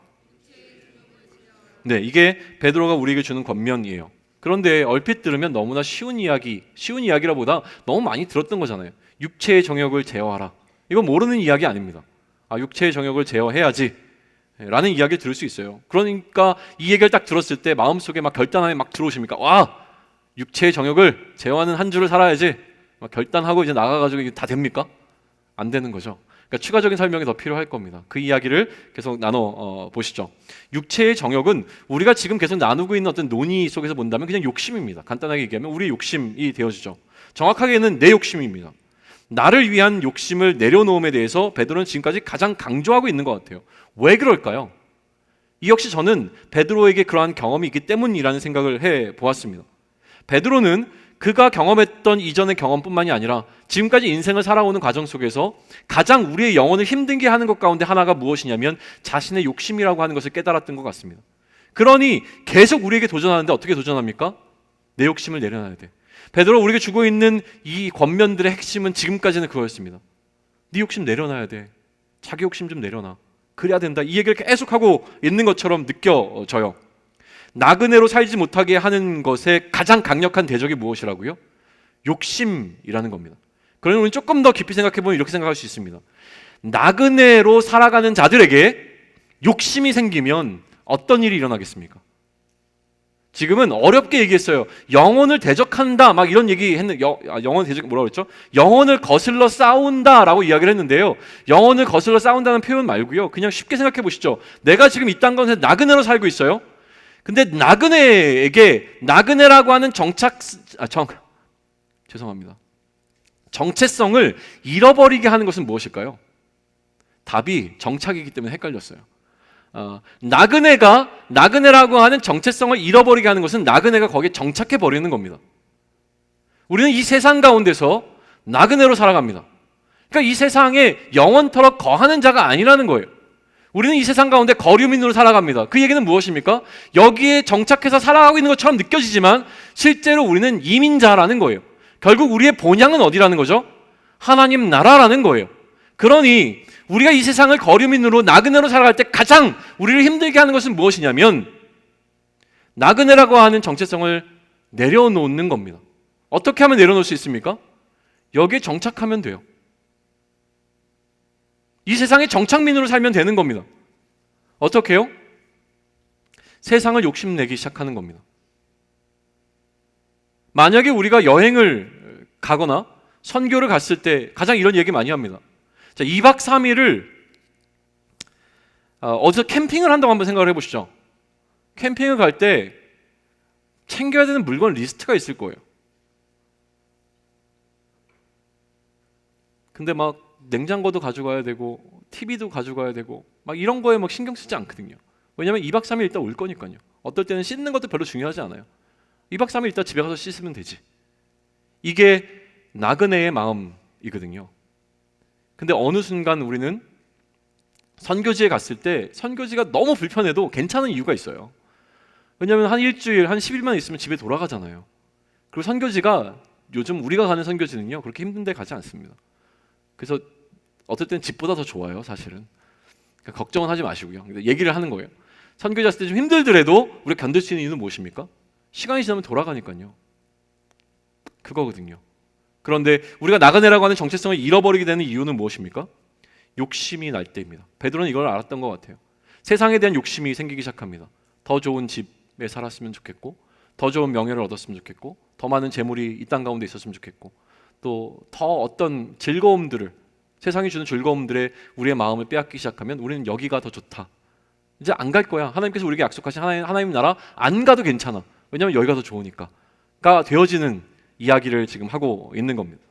네, 이게 베드로가 우리에게 주는 권면이에요. 그런데 얼핏 들으면 너무나 쉬운 이야기라보다 너무 많이 들었던 거잖아요. 육체의 정욕을 제어하라. 이건 모르는 이야기 아닙니다. 육체의 정욕을 제어해야지 라는 이야기를 들을 수 있어요. 그러니까 이 얘기를 딱 들었을 때 마음속에 막 결단함이 막 들어오십니까? 와! 육체의 정욕을 제어하는 한 주를 살아야지. 막 결단하고 이제 나가가지고 이게 다 됩니까? 안 되는 거죠. 그러니까 추가적인 설명이 더 필요할 겁니다. 그 이야기를 계속 나눠 보시죠. 육체의 정욕은 우리가 지금 계속 나누고 있는 어떤 논의 속에서 본다면 그냥 욕심입니다. 간단하게 얘기하면 우리의 욕심이 되어지죠. 정확하게는 내 욕심입니다. 나를 위한 욕심을 내려놓음에 대해서 베드로는 지금까지 가장 강조하고 있는 것 같아요. 왜 그럴까요? 이 역시 저는 베드로에게 그러한 경험이 있기 때문이라는 생각을 해보았습니다. 베드로는 그가 경험했던 이전의 경험뿐만이 아니라 지금까지 인생을 살아오는 과정 속에서 가장 우리의 영혼을 힘들게 하는 것 가운데 하나가 무엇이냐면 자신의 욕심이라고 하는 것을 깨달았던 것 같습니다. 그러니 계속 우리에게 도전하는데 어떻게 도전합니까? 내 욕심을 내려놔야 돼. 베드로 우리에게 주고 있는 이 권면들의 핵심은 지금까지는 그거였습니다. 네 욕심 내려놔야 돼. 자기 욕심 좀 내려놔. 그래야 된다. 이 얘기를 계속하고 있는 것처럼 느껴져요. 나그네로 살지 못하게 하는 것의 가장 강력한 대적이 무엇이라고요? 욕심이라는 겁니다. 그러면 우리는 조금 더 깊이 생각해보면 이렇게 생각할 수 있습니다. 나그네로 살아가는 자들에게 욕심이 생기면 어떤 일이 일어나겠습니까? 지금은 어렵게 얘기했어요. 영혼을 대적한다 막 이런 얘기 했는데 영혼 대적 뭐라고 그랬죠? 영혼을 거슬러 싸운다라고 이야기를 했는데요. 영혼을 거슬러 싸운다는 표현 말고요. 그냥 쉽게 생각해 보시죠. 내가 지금 이 땅 가운데 나그네로 살고 있어요. 근데 나그네에게 나그네라고 하는 정체성을 잃어버리게 하는 것은 무엇일까요? 답이 정착이기 때문에 헷갈렸어요. 나그네라고 하는 정체성을 잃어버리게 하는 것은 나그네가 거기에 정착해 버리는 겁니다. 우리는 이 세상 가운데서 나그네로 살아갑니다. 그러니까 이 세상에 영원토록 거하는 자가 아니라는 거예요. 우리는 이 세상 가운데 거류민으로 살아갑니다. 그 얘기는 무엇입니까? 여기에 정착해서 살아가고 있는 것처럼 느껴지지만 실제로 우리는 이민자라는 거예요. 결국 우리의 본향은 어디라는 거죠? 하나님 나라라는 거예요. 그러니 우리가 이 세상을 거류민으로 나그네로 살아갈 때 가장 우리를 힘들게 하는 것은 무엇이냐면 나그네라고 하는 정체성을 내려놓는 겁니다. 어떻게 하면 내려놓을 수 있습니까? 여기에 정착하면 돼요. 이 세상의 정착민으로 살면 되는 겁니다. 어떻게 해요? 세상을 욕심내기 시작하는 겁니다. 만약에 우리가 여행을 가거나 선교를 갔을 때 가장 이런 얘기 많이 합니다. 자, 2박 3일을 어디서 캠핑을 한다고 한번 생각을 해보시죠. 캠핑을 갈 때 챙겨야 되는 물건 리스트가 있을 거예요. 근데 막 냉장고도 가져가야 되고 TV도 가져가야 되고 막 이런 거에 막 신경 쓰지 않거든요. 왜냐하면 2박 3일 있다 올 거니까요. 어떨 때는 씻는 것도 별로 중요하지 않아요. 2박 3일 있다 집에 가서 씻으면 되지. 이게 나그네의 마음이거든요. 근데 어느 순간 우리는 선교지에 갔을 때 선교지가 너무 불편해도 괜찮은 이유가 있어요. 왜냐하면 한 일주일, 한 10일만 있으면 집에 돌아가잖아요. 그리고 선교지가 요즘 우리가 가는 선교지는요 그렇게 힘든 데 가지 않습니다. 그래서 어떨 때는 집보다 더 좋아요, 사실은. 그러니까 걱정은 하지 마시고요. 얘기를 하는 거예요. 선교지 갔을 때 좀 힘들더라도 우리가 견딜 수 있는 이유는 무엇입니까? 시간이 지나면 돌아가니까요. 그거거든요. 그런데 우리가 나그네라고 하는 정체성을 잃어버리게 되는 이유는 무엇입니까? 욕심이 날 때입니다. 베드로는 이걸 알았던 것 같아요. 세상에 대한 욕심이 생기기 시작합니다. 더 좋은 집에 살았으면 좋겠고, 더 좋은 명예를 얻었으면 좋겠고, 더 많은 재물이 이 땅 가운데 있었으면 좋겠고, 또 더 어떤 즐거움들을, 세상이 주는 즐거움들에 우리의 마음을 빼앗기 시작하면 우리는 여기가 더 좋다. 이제 안 갈 거야. 하나님께서 우리에게 약속하신 하나님 나라 안 가도 괜찮아. 왜냐하면 여기가 더 좋으니까.가 되어지는 이야기를 지금 하고 있는 겁니다.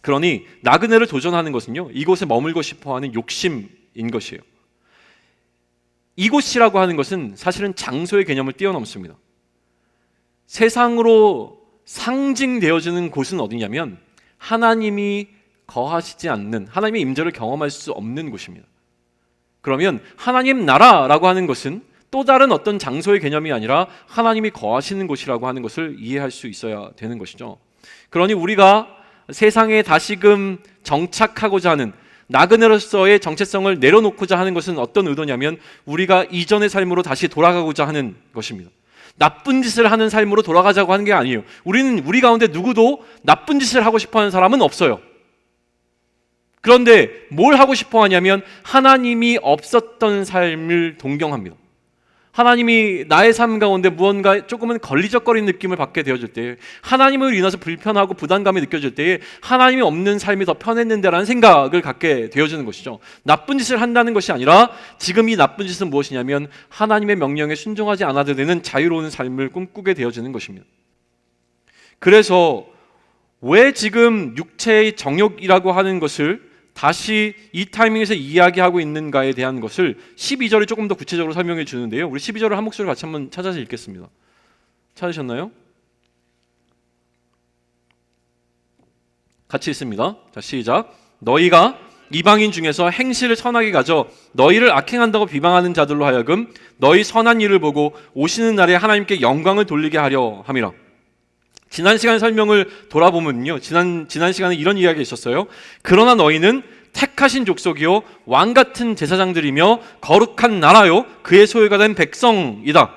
그러니 나그네를 도전하는 것은요, 이곳에 머물고 싶어하는 욕심인 것이에요. 이곳이라고 하는 것은 사실은 장소의 개념을 뛰어넘습니다. 세상으로 상징되어지는 곳은 어디냐면 하나님이 거하시지 않는, 하나님의 임재를 경험할 수 없는 곳입니다. 그러면 하나님 나라라고 하는 것은 또 다른 어떤 장소의 개념이 아니라 하나님이 거하시는 곳이라고 하는 것을 이해할 수 있어야 되는 것이죠. 그러니 우리가 세상에 다시금 정착하고자 하는, 나그네로서의 정체성을 내려놓고자 하는 것은 어떤 의도냐면 우리가 이전의 삶으로 다시 돌아가고자 하는 것입니다. 나쁜 짓을 하는 삶으로 돌아가자고 하는 게 아니에요. 우리 가운데 누구도 나쁜 짓을 하고 싶어하는 사람은 없어요. 그런데 뭘 하고 싶어 하냐면 하나님이 없었던 삶을 동경합니다. 하나님이 나의 삶 가운데 무언가 조금은 걸리적거리는 느낌을 받게 되어질 때, 하나님을 인해서 불편하고 부담감이 느껴질 때에 하나님이 없는 삶이 더 편했는데라는 생각을 갖게 되어지는 것이죠. 나쁜 짓을 한다는 것이 아니라 지금 이 나쁜 짓은 무엇이냐면 하나님의 명령에 순종하지 않아도 되는 자유로운 삶을 꿈꾸게 되어지는 것입니다. 그래서 왜 지금 육체의 정욕이라고 하는 것을 다시 이 타이밍에서 이야기하고 있는가에 대한 것을 12절이 조금 더 구체적으로 설명해 주는데요. 우리 12절을 한 목소리로 같이 한번 찾아서 읽겠습니다. 찾으셨나요? 같이 읽습니다. 자, 시작. 너희가 이방인 중에서 행실을 선하게 가져 너희를 악행한다고 비방하는 자들로 하여금 너희 선한 일을 보고 오시는 날에 하나님께 영광을 돌리게 하려 함이라. 지난 시간 설명을 돌아보면요, 지난 시간에 이런 이야기가 있었어요. 그러나 너희는 택하신 족속이요 왕같은 제사장들이며 거룩한 나라요 그의 소유가 된 백성이다.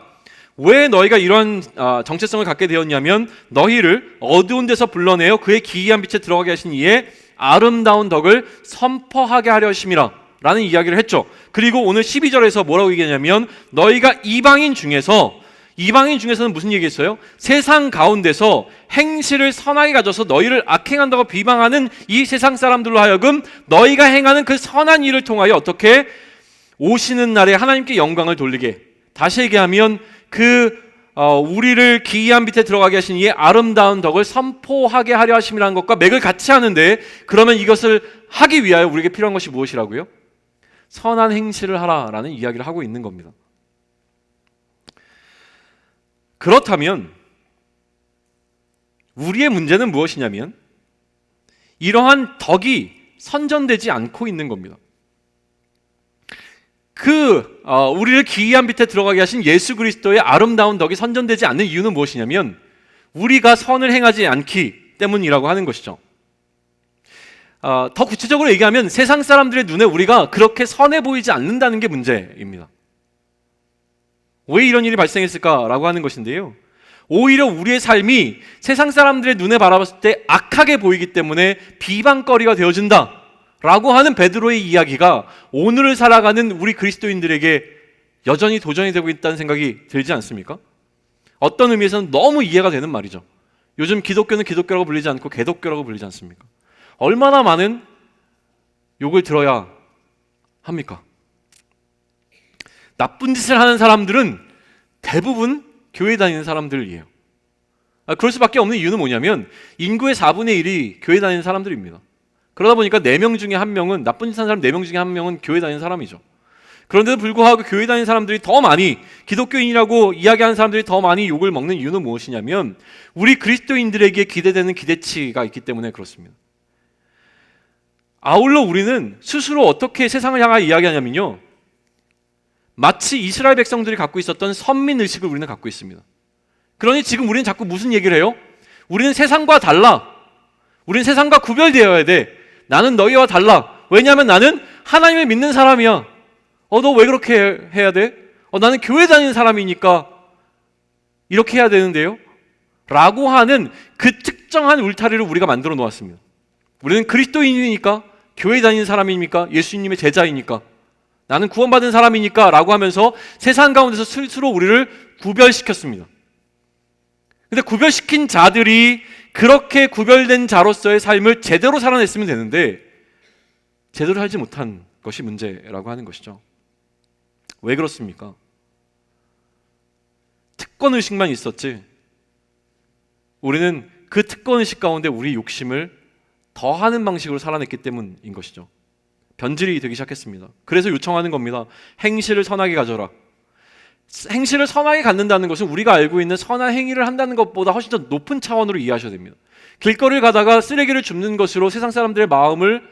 왜 너희가 이런 정체성을 갖게 되었냐면 너희를 어두운 데서 불러내어 그의 기이한 빛에 들어가게 하신 이의 아름다운 덕을 선포하게 하려 하심이라 라는 이야기를 했죠. 그리고 오늘 12절에서 뭐라고 얘기하냐면 너희가 이방인 중에서는 무슨 얘기했어요? 세상 가운데서 행실을 선하게 가져서 너희를 악행한다고 비방하는 이 세상 사람들로 하여금 너희가 행하는 그 선한 일을 통하여 어떻게 오시는 날에 하나님께 영광을 돌리게, 다시 얘기하면 우리를 기이한 빛에 들어가게 하신 이의 아름다운 덕을 선포하게 하려 하심이라는 것과 맥을 같이 하는데, 그러면 이것을 하기 위하여 우리에게 필요한 것이 무엇이라고요? 선한 행실을 하라라는 이야기를 하고 있는 겁니다. 그렇다면 우리의 문제는 무엇이냐면 이러한 덕이 선전되지 않고 있는 겁니다. 우리를 기이한 빛에 들어가게 하신 예수 그리스도의 아름다운 덕이 선전되지 않는 이유는 무엇이냐면 우리가 선을 행하지 않기 때문이라고 하는 것이죠. 더 구체적으로 얘기하면 세상 사람들의 눈에 우리가 그렇게 선해 보이지 않는다는 게 문제입니다. 왜 이런 일이 발생했을까라고 하는 것인데요, 오히려 우리의 삶이 세상 사람들의 눈에 바라봤을 때 악하게 보이기 때문에 비방거리가 되어진다 라고 하는 베드로의 이야기가 오늘을 살아가는 우리 그리스도인들에게 여전히 도전이 되고 있다는 생각이 들지 않습니까? 어떤 의미에서는 너무 이해가 되는 말이죠. 요즘 기독교는 기독교라고 불리지 않고 개독교라고 불리지 않습니까? 얼마나 많은 욕을 들어야 합니까? 나쁜 짓을 하는 사람들은 대부분 교회 다니는 사람들이에요. 그럴 수밖에 없는 이유는 뭐냐면 인구의 4분의 1이 교회 다니는 사람들입니다. 그러다 보니까 4명 중에 1명은, 나쁜 짓 하는 사람 4명 중에 1명은 교회 다니는 사람이죠. 그런데도 불구하고 교회 다니는 사람들이 더 많이, 기독교인이라고 이야기하는 사람들이 더 많이 욕을 먹는 이유는 무엇이냐면 우리 그리스도인들에게 기대되는 기대치가 있기 때문에 그렇습니다. 아울러 우리는 스스로 어떻게 세상을 향하여 이야기하냐면요, 마치 이스라엘 백성들이 갖고 있었던 선민의식을 우리는 갖고 있습니다. 그러니 지금 우리는 자꾸 무슨 얘기를 해요? 우리는 세상과 달라. 우리는 세상과 구별되어야 돼. 나는 너희와 달라. 왜냐하면 나는 하나님을 믿는 사람이야. 너 왜 그렇게 해야 돼? 나는 교회 다니는 사람이니까 이렇게 해야 되는데요? 라고 하는 그 특정한 울타리를 우리가 만들어 놓았습니다. 우리는 그리스도인이니까, 교회 다니는 사람이니까, 예수님의 제자이니까, 나는 구원받은 사람이니까 라고 하면서 세상 가운데서 스스로 우리를 구별시켰습니다. 근데 구별시킨 자들이 그렇게 구별된 자로서의 삶을 제대로 살아냈으면 되는데 제대로 살지 못한 것이 문제라고 하는 것이죠. 왜 그렇습니까? 특권의식만 있었지 우리는 그 특권의식 가운데 우리 욕심을 더하는 방식으로 살아냈기 때문인 것이죠. 변질이 되기 시작했습니다. 그래서 요청하는 겁니다. 행실을 선하게 가져라. 행실을 선하게 갖는다는 것은 우리가 알고 있는 선한 행위를 한다는 것보다 훨씬 더 높은 차원으로 이해하셔야 됩니다. 길거리를 가다가 쓰레기를 줍는 것으로 세상 사람들의 마음을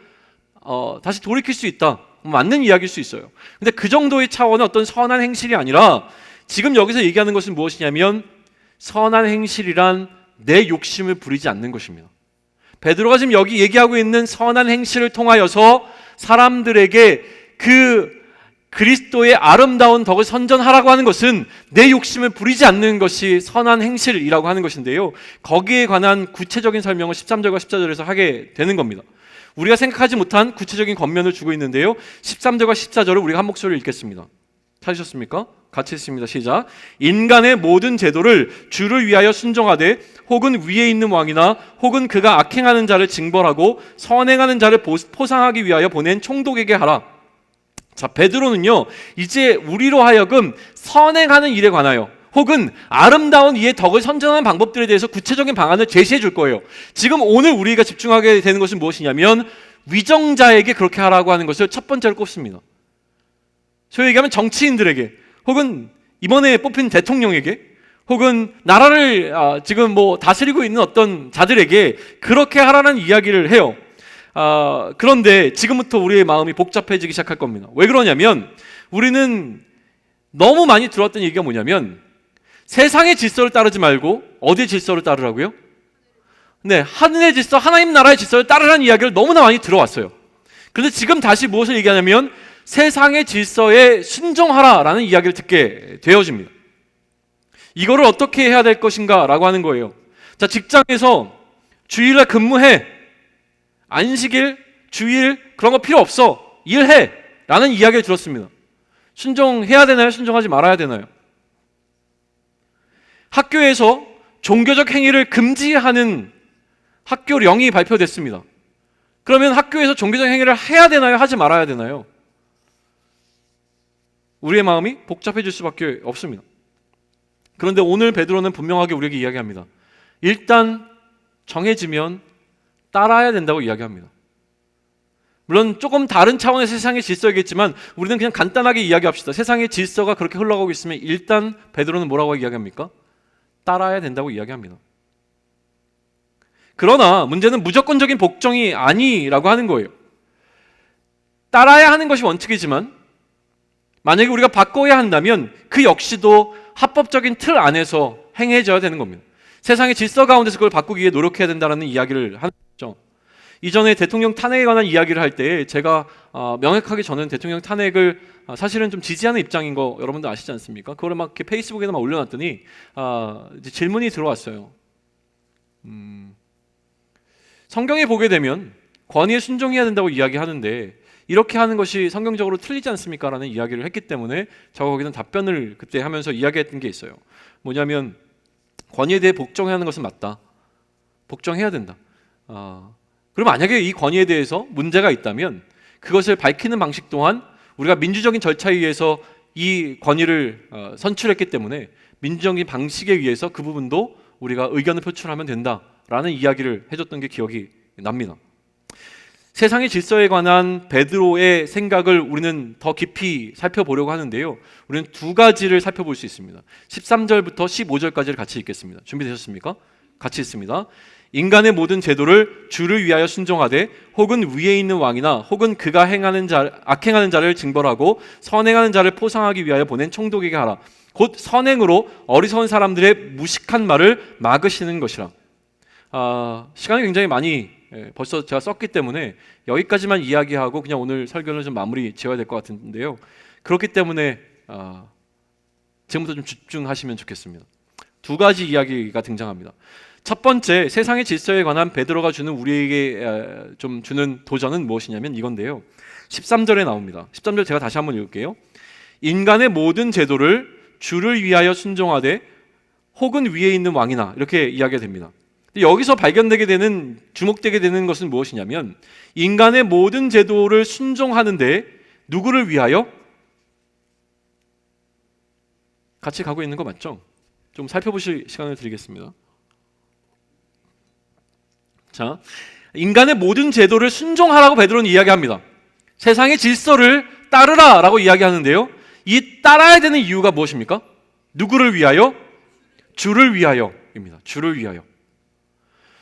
다시 돌이킬 수 있다, 맞는 이야기일 수 있어요. 근데 그 정도의 차원은 어떤 선한 행실이 아니라 지금 여기서 얘기하는 것은 무엇이냐면 선한 행실이란 내 욕심을 부리지 않는 것입니다. 베드로가 지금 여기 얘기하고 있는 선한 행실을 통하여서 사람들에게 그리스도의 아름다운 덕을 선전하라고 하는 것은 내 욕심을 부리지 않는 것이 선한 행실이라고 하는 것인데요, 거기에 관한 구체적인 설명을 13절과 14절에서 하게 되는 겁니다. 우리가 생각하지 못한 구체적인 겉면을 주고 있는데요, 13절과 14절을 우리가 한 목소리로 읽겠습니다. 찾으셨습니까? 같이 읽습니다. 시작. 인간의 모든 제도를 주를 위하여 순종하되 혹은 위에 있는 왕이나 혹은 그가 악행하는 자를 징벌하고 선행하는 자를 포상하기 위하여 보낸 총독에게 하라. 자, 베드로는요 이제 우리로 하여금 선행하는 일에 관하여 혹은 아름다운 이의 덕을 선전하는 방법들에 대해서 구체적인 방안을 제시해 줄 거예요. 지금 오늘 우리가 집중하게 되는 것은 무엇이냐면 위정자에게 그렇게 하라고 하는 것을 첫 번째로 꼽습니다. 소위 얘기하면 정치인들에게, 혹은 이번에 뽑힌 대통령에게, 혹은 나라를 지금 다스리고 있는 어떤 자들에게 그렇게 하라는 이야기를 해요. 그런데 지금부터 우리의 마음이 복잡해지기 시작할 겁니다. 왜 그러냐면 우리는 너무 많이 들어왔던 얘기가 뭐냐면 세상의 질서를 따르지 말고 어디의 질서를 따르라고요? 네, 하늘의 질서, 하나님 나라의 질서를 따르라는 이야기를 너무나 많이 들어왔어요. 그런데 지금 다시 무엇을 얘기하냐면 세상의 질서에 순종하라라는 이야기를 듣게 되어집니다. 이거를 어떻게 해야 될 것인가 라고 하는 거예요. 자, 직장에서 주일날 근무해, 안식일, 주일 그런 거 필요 없어, 일해 라는 이야기를 들었습니다. 순종해야 되나요? 순종하지 말아야 되나요? 학교에서 종교적 행위를 금지하는 학교령이 발표됐습니다. 그러면 학교에서 종교적 행위를 해야 되나요? 하지 말아야 되나요? 우리의 마음이 복잡해질 수밖에 없습니다. 그런데 오늘 베드로는 분명하게 우리에게 이야기합니다. 일단 정해지면 따라야 된다고 이야기합니다. 물론 조금 다른 차원의 세상의 질서이겠지만 우리는 그냥 간단하게 이야기합시다. 세상의 질서가 그렇게 흘러가고 있으면 일단 베드로는 뭐라고 이야기합니까? 따라야 된다고 이야기합니다. 그러나 문제는 무조건적인 복종이 아니라고 하는 거예요. 따라야 하는 것이 원칙이지만 만약에 우리가 바꿔야 한다면 그 역시도 합법적인 틀 안에서 행해져야 되는 겁니다. 세상의 질서 가운데서 그걸 바꾸기 위해 노력해야 된다는 이야기를 하는 거죠. 이전에 대통령 탄핵에 관한 이야기를 할 때 제가 명확하게 저는 대통령 탄핵을 사실은 좀 지지하는 입장인 거 여러분들 아시지 않습니까? 그거를 막 이렇게 페이스북에다 막 올려놨더니 이제 질문이 들어왔어요. 성경에 보게 되면 권위에 순종해야 된다고 이야기하는데 이렇게 하는 것이 성경적으로 틀리지 않습니까? 라는 이야기를 했기 때문에 제가 거기는 답변을 그때 하면서 이야기했던 게 있어요. 뭐냐면 권위에 대해 복종하는 것은 맞다. 복종해야 된다. 그럼 만약에 이 권위에 대해서 문제가 있다면 그것을 밝히는 방식 또한 우리가 민주적인 절차에 의해서 이 권위를 선출했기 때문에 민주적인 방식에 의해서 그 부분도 우리가 의견을 표출하면 된다라는 이야기를 해줬던 게 기억이 납니다. 세상의 질서에 관한 베드로의 생각을 우리는 더 깊이 살펴보려고 하는데요. 우리는 두 가지를 살펴볼 수 있습니다. 13절부터 15절까지를 같이 읽겠습니다. 준비되셨습니까? 같이 읽습니다. 인간의 모든 제도를 주를 위하여 순종하되 혹은 위에 있는 왕이나 혹은 그가 악행하는 자를 징벌하고 선행하는 자를 포상하기 위하여 보낸 총독에게 하라. 곧 선행으로 어리석은 사람들의 무식한 말을 막으시는 것이라. 시간이 굉장히 많이 벌써 제가 썼기 때문에 여기까지만 이야기하고 그냥 오늘 설교를 좀 마무리 지어야 될 것 같은데요. 그렇기 때문에 지금부터 좀 집중하시면 좋겠습니다. 두 가지 이야기가 등장합니다. 첫 번째, 세상의 질서에 관한 베드로가 주는 우리에게 좀 주는 도전은 무엇이냐면 이건데요. 13절에 나옵니다. 13절 제가 다시 한번 읽을게요. 인간의 모든 제도를 주를 위하여 순종하되 혹은 위에 있는 왕이나 이렇게 이야기가 됩니다. 여기서 발견되게 되는, 주목되게 되는 것은 무엇이냐면 인간의 모든 제도를 순종하는데 누구를 위하여? 같이 가고 있는 거 맞죠? 좀 살펴보실 시간을 드리겠습니다. 자, 인간의 모든 제도를 순종하라고 베드로는 이야기합니다. 세상의 질서를 따르라라고 이야기하는데요. 이 따라야 되는 이유가 무엇입니까? 누구를 위하여? 주를 위하여입니다. 주를 위하여.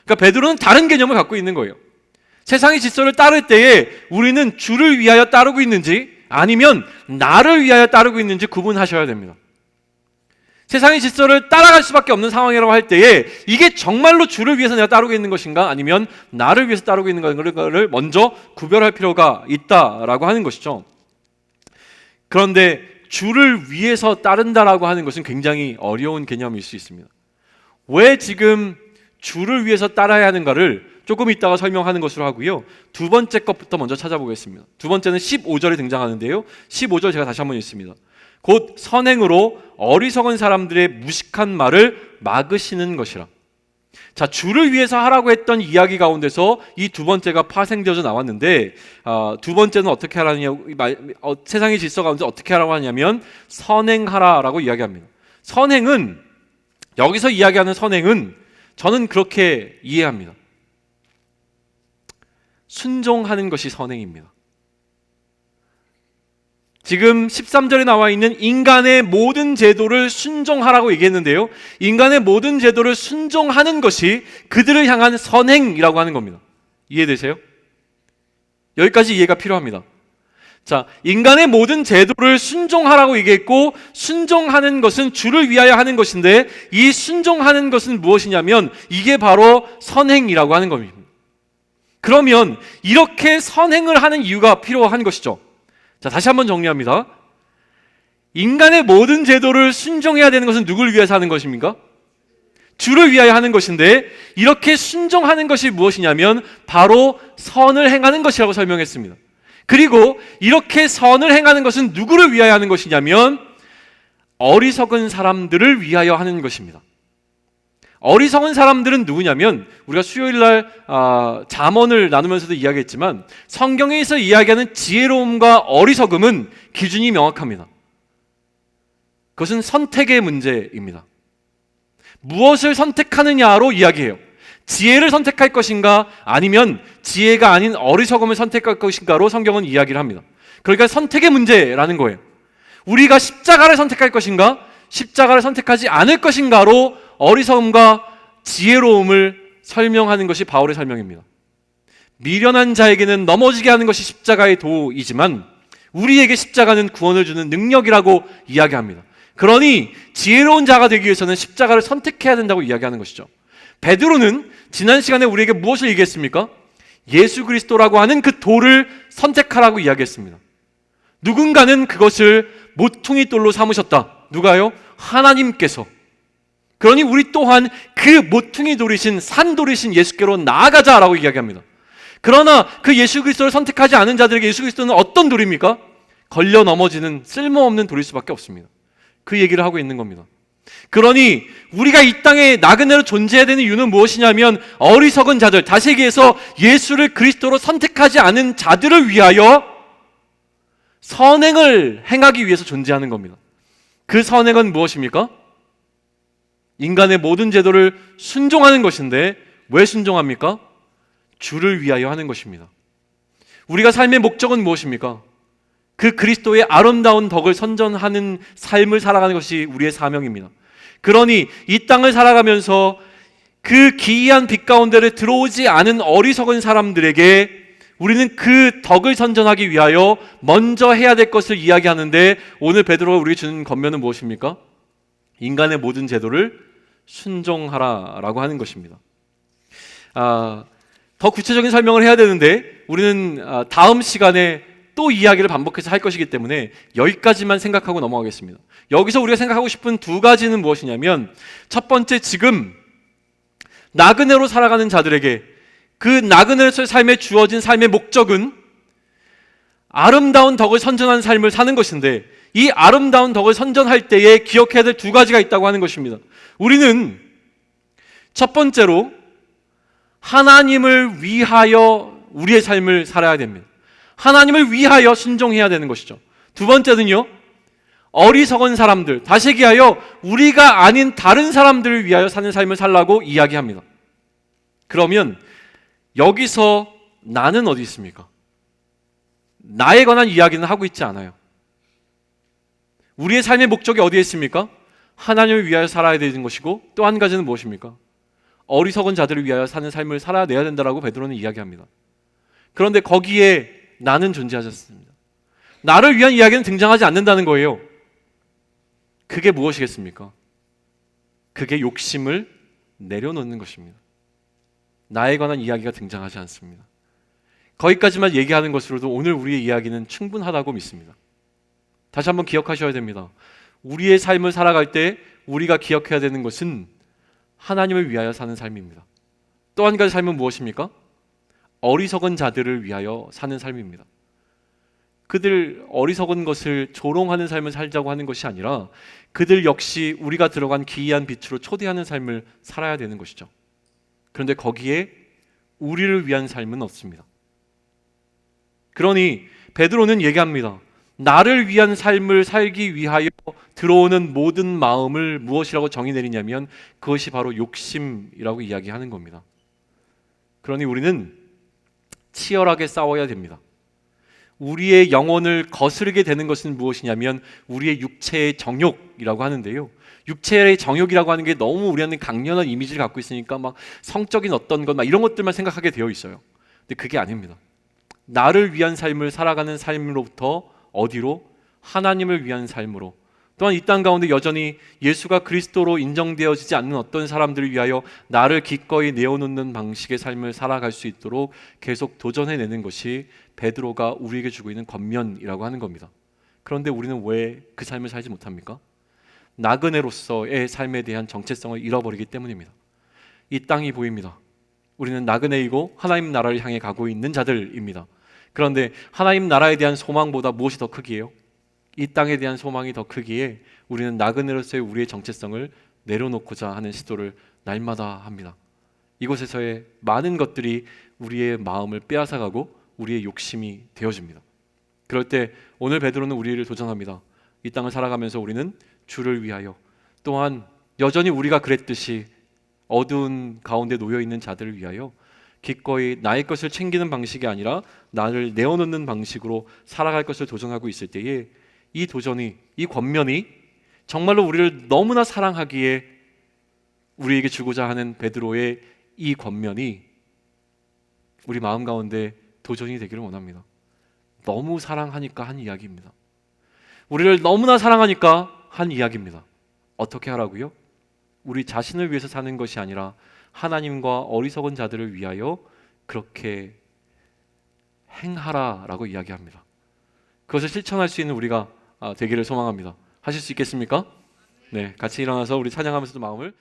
그러니까 베드로는 다른 개념을 갖고 있는 거예요. 세상의 질서를 따를 때에 우리는 주를 위하여 따르고 있는지 아니면 나를 위하여 따르고 있는지 구분하셔야 됩니다. 세상의 질서를 따라갈 수밖에 없는 상황이라고 할 때에 이게 정말로 주를 위해서 내가 따르고 있는 것인가 아니면 나를 위해서 따르고 있는 것을 먼저 구별할 필요가 있다라고 하는 것이죠. 그런데 주를 위해서 따른다라고 하는 것은 굉장히 어려운 개념일 수 있습니다. 왜 지금 주를 위해서 따라야 하는가를 조금 이따가 설명하는 것으로 하고요. 두 번째 것부터 먼저 찾아보겠습니다. 두 번째는 15절에 등장하는데요. 15절 제가 다시 한번 읽습니다. 곧 선행으로 어리석은 사람들의 무식한 말을 막으시는 것이라. 자, 주를 위해서 하라고 했던 이야기 가운데서 이 두 번째가 파생되어져 나왔는데 두 번째는 어떻게 하라냐, 세상의 질서 가운데 어떻게 하라고 하냐면 선행하라라고 이야기합니다. 선행은, 여기서 이야기하는 선행은 저는 그렇게 이해합니다. 순종하는 것이 선행입니다. 지금 13절에 나와 있는 인간의 모든 제도를 순종하라고 얘기했는데요. 인간의 모든 제도를 순종하는 것이 그들을 향한 선행이라고 하는 겁니다. 이해되세요? 여기까지 이해가 필요합니다. 자, 인간의 모든 제도를 순종하라고 얘기했고 순종하는 것은 주를 위하여 하는 것인데 이 순종하는 것은 무엇이냐면 이게 바로 선행이라고 하는 겁니다. 그러면 이렇게 선행을 하는 이유가 필요한 것이죠. 자, 다시 한번 정리합니다. 인간의 모든 제도를 순종해야 되는 것은 누구를 위해서 하는 것입니까? 주를 위하여 하는 것인데, 이렇게 순종하는 것이 무엇이냐면 바로 선을 행하는 것이라고 설명했습니다. 그리고 이렇게 선을 행하는 것은 누구를 위하여 하는 것이냐면 어리석은 사람들을 위하여 하는 것입니다. 어리석은 사람들은 누구냐면, 우리가 수요일날 잠언을 나누면서도 이야기했지만 성경에서 이야기하는 지혜로움과 어리석음은 기준이 명확합니다. 그것은 선택의 문제입니다. 무엇을 선택하느냐로 이야기해요. 지혜를 선택할 것인가 아니면 지혜가 아닌 어리석음을 선택할 것인가로 성경은 이야기를 합니다. 그러니까 선택의 문제라는 거예요. 우리가 십자가를 선택할 것인가 십자가를 선택하지 않을 것인가로 어리석음과 지혜로움을 설명하는 것이 바울의 설명입니다. 미련한 자에게는 넘어지게 하는 것이 십자가의 도이지만 우리에게 십자가는 구원을 주는 능력이라고 이야기합니다. 그러니 지혜로운 자가 되기 위해서는 십자가를 선택해야 된다고 이야기하는 것이죠. 베드로는 지난 시간에 우리에게 무엇을 얘기했습니까? 예수 그리스도라고 하는 그 도를 선택하라고 이야기했습니다. 누군가는 그것을 모퉁이 돌로 삼으셨다. 누가요? 하나님께서. 그러니 우리 또한 그 모퉁이 돌이신 산돌이신 예수께로 나아가자라고 이야기합니다. 그러나 그 예수 그리스도를 선택하지 않은 자들에게 예수 그리스도는 어떤 돌입니까? 걸려 넘어지는 쓸모없는 돌일 수밖에 없습니다. 그 얘기를 하고 있는 겁니다. 그러니 우리가 이 땅에 나그네로 존재해야 되는 이유는 무엇이냐면 어리석은 자들, 다시 얘기해서 예수를 그리스도로 선택하지 않은 자들을 위하여 선행을 행하기 위해서 존재하는 겁니다. 그 선행은 무엇입니까? 인간의 모든 제도를 순종하는 것인데 왜 순종합니까? 주를 위하여 하는 것입니다. 우리가 삶의 목적은 무엇입니까? 그 그리스도의 아름다운 덕을 선전하는 삶을 살아가는 것이 우리의 사명입니다. 그러니 이 땅을 살아가면서 그 기이한 빛 가운데를 들어오지 않은 어리석은 사람들에게 우리는 그 덕을 선전하기 위하여 먼저 해야 될 것을 이야기하는데, 오늘 베드로가 우리에게 주는 권면은 무엇입니까? 인간의 모든 제도를 순종하라라고 하는 것입니다. 더 구체적인 설명을 해야 되는데 우리는 다음 시간에 또 이야기를 반복해서 할 것이기 때문에 여기까지만 생각하고 넘어가겠습니다. 여기서 우리가 생각하고 싶은 두 가지는 무엇이냐면, 첫 번째, 지금 나그네로 살아가는 자들에게 그 나그네로서의 삶에 주어진 삶의 목적은 아름다운 덕을 선전하는 삶을 사는 것인데, 이 아름다운 덕을 선전할 때에 기억해야 될 두 가지가 있다고 하는 것입니다. 우리는 첫 번째로 하나님을 위하여 우리의 삶을 살아야 됩니다. 하나님을 위하여 순종해야 되는 것이죠. 두 번째는요, 어리석은 사람들, 다시 얘기하여 우리가 아닌 다른 사람들을 위하여 사는 삶을 살라고 이야기합니다. 그러면 여기서 나는 어디 있습니까? 나에 관한 이야기는 하고 있지 않아요. 우리의 삶의 목적이 어디에 있습니까? 하나님을 위하여 살아야 되는 것이고, 또 한 가지는 무엇입니까? 어리석은 자들을 위하여 사는 삶을 살아내야 된다라고 베드로는 이야기합니다. 그런데 거기에 나는 존재하셨습니다. 나를 위한 이야기는 등장하지 않는다는 거예요. 그게 무엇이겠습니까? 그게 욕심을 내려놓는 것입니다. 나에 관한 이야기가 등장하지 않습니다. 거기까지만 얘기하는 것으로도 오늘 우리의 이야기는 충분하다고 믿습니다. 다시 한번 기억하셔야 됩니다. 우리의 삶을 살아갈 때 우리가 기억해야 되는 것은 하나님을 위하여 사는 삶입니다. 또 한 가지 삶은 무엇입니까? 어리석은 자들을 위하여 사는 삶입니다. 그들 어리석은 것을 조롱하는 삶을 살자고 하는 것이 아니라 그들 역시 우리가 들어간 기이한 빛으로 초대하는 삶을 살아야 되는 것이죠. 그런데 거기에 우리를 위한 삶은 없습니다. 그러니 베드로는 얘기합니다. 나를 위한 삶을 살기 위하여 들어오는 모든 마음을 무엇이라고 정의 내리냐면 그것이 바로 욕심이라고 이야기하는 겁니다. 그러니 우리는 치열하게 싸워야 됩니다. 우리의 영혼을 거스르게 되는 것은 무엇이냐면 우리의 육체의 정욕이라고 하는데요, 육체의 정욕이라고 하는 게 너무 우리한테 강렬한 이미지를 갖고 있으니까 막 성적인 어떤 것 막 이런 것들만 생각하게 되어 있어요. 근데 그게 아닙니다. 나를 위한 삶을 살아가는 삶으로부터 어디로? 하나님을 위한 삶으로, 또한 이 땅 가운데 여전히 예수가 그리스도로 인정되어지지 않는 어떤 사람들을 위하여 나를 기꺼이 내어놓는 방식의 삶을 살아갈 수 있도록 계속 도전해내는 것이 베드로가 우리에게 주고 있는 권면이라고 하는 겁니다. 그런데 우리는 왜 그 삶을 살지 못합니까? 나그네로서의 삶에 대한 정체성을 잃어버리기 때문입니다. 이 땅이 보입니다. 우리는 나그네이고 하나님 나라를 향해 가고 있는 자들입니다. 그런데 하나님 나라에 대한 소망보다 무엇이 더 크기에요? 이 땅에 대한 소망이 더 크기에 우리는 나그네로서의 우리의 정체성을 내려놓고자 하는 시도를 날마다 합니다. 이곳에서의 많은 것들이 우리의 마음을 빼앗아가고 우리의 욕심이 되어집니다. 그럴 때 오늘 베드로는 우리를 도전합니다. 이 땅을 살아가면서 우리는 주를 위하여, 또한 여전히 우리가 그랬듯이 어두운 가운데 놓여있는 자들을 위하여 기꺼이 나의 것을 챙기는 방식이 아니라 나를 내어놓는 방식으로 살아갈 것을 도전하고 있을 때에 이 도전이, 이 권면이 정말로 우리를 너무나 사랑하기에 우리에게 주고자 하는 베드로의 이 권면이 우리 마음 가운데 도전이 되기를 원합니다. 너무 사랑하니까 한 이야기입니다. 우리를 너무나 사랑하니까 한 이야기입니다. 어떻게 하라고요? 우리 자신을 위해서 사는 것이 아니라 하나님과 어리석은 자들을 위하여 그렇게 행하라라고 이야기합니다. 그것을 실천할 수 있는 우리가 되기를 소망합니다. 하실 수 있겠습니까? 네, 같이 일어나서 우리 찬양하면서도 마음을